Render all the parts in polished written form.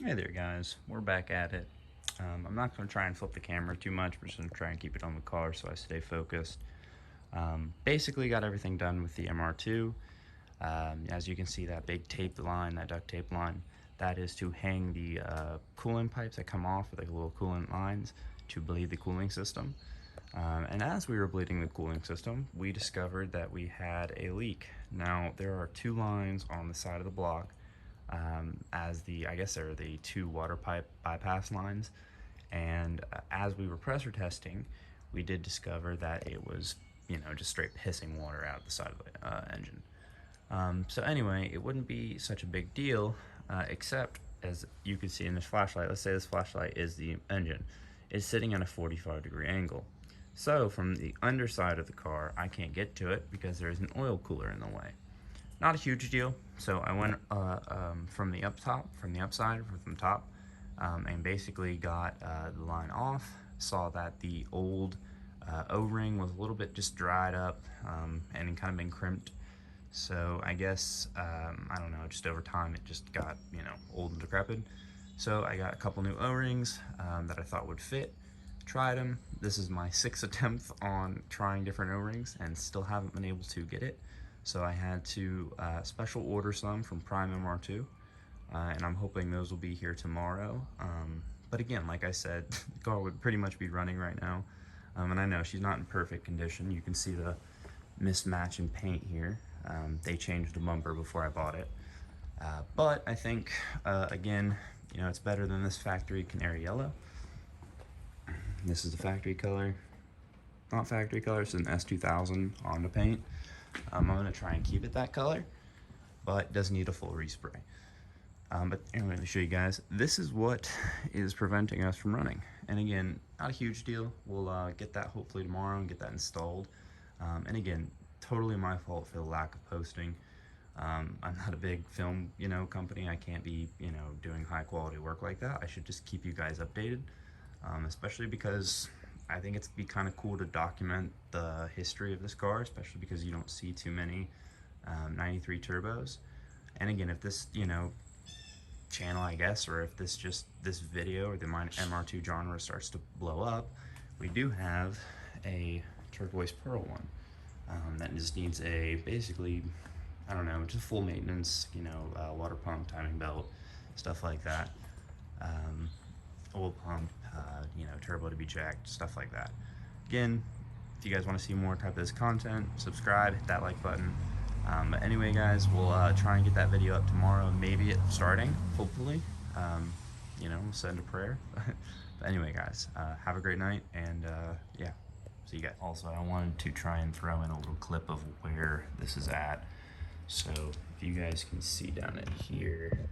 Hey there guys, we're back at it. I'm not going to try and flip the camera too much, we're just going to try and keep it on the car so I stay focused. Basically got everything done with the MR2. As you can see, that big tape line, that duct tape line, that is to hang the coolant pipes that come off with like little coolant lines to bleed the cooling system. And as we were bleeding the cooling system, we discovered that we had a leak. Now, there are two lines on the side of the block, I guess they're the two water pipe bypass lines. And as we were pressure testing, we did discover that it was, just straight pissing water out the side of the engine. So anyway, it wouldn't be such a big deal, except as you can see in this flashlight, let's say this flashlight is the engine, it's sitting at a 45-degree angle. So from the underside of the car, I can't get to it because there's an oil cooler in the way. Not a huge deal. So I went from the upside, from the top, and basically got the line off. Saw that the old O-ring was a little bit just dried up and kind of been crimped. So I guess, I don't know, just over time it just got, old and decrepit. So I got a couple new O-rings that I thought would fit. Tried them. This is my 6th attempt on trying different O-rings and still haven't been able to get it. So I had to special order some from Prime MR2, and I'm hoping those will be here tomorrow. But again, like I said, the car would pretty much be running right now. And I know she's not in perfect condition. You can see the mismatch in paint here. They changed the bumper before I bought it. But I think, again, it's better than this factory canary yellow. This is the factory color. Not factory color, it's an S2000 Honda paint. I'm going to try and keep it that color, but it does need a full respray. But anyway, let me show you guys. This is what is preventing us from running. And again, not a huge deal. We'll get that hopefully tomorrow and get that installed. And again, totally my fault for the lack of posting. I'm not a big film, company. I can't be, doing high quality work like that. I should just keep you guys updated, especially because I think it's be kind of cool to document the history of this car, especially because you don't see too many 93 turbos. And again, if this, channel, I guess, or if this video or the MR2 genre starts to blow up, we do have a turquoise pearl one that just needs a, basically, I don't know, just full maintenance, water pump, timing belt, stuff like that. Oil pump, turbo to be checked, stuff like that. Again, if you guys want to see more type of this content, subscribe, hit that like button. But anyway, guys, we'll try and get that video up tomorrow, maybe it's starting, hopefully. We'll send a prayer. But anyway, guys, have a great night, and yeah, see you guys. Also, I wanted to try and throw in a little clip of where this is at. So if you guys can see down in here,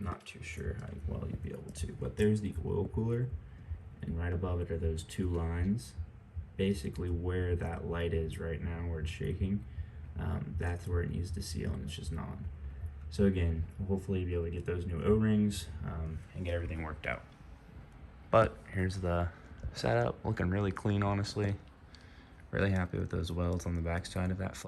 not too sure how well you'd be able to, but there's the oil cooler, and right above it are those two lines. Basically where that light is right now, where it's shaking, that's where it needs to seal, and it's just not. So again, hopefully you'll be able to get those new O-rings and get everything worked out. But here's the setup, looking really clean, honestly. Really happy with those welds on the back side of that.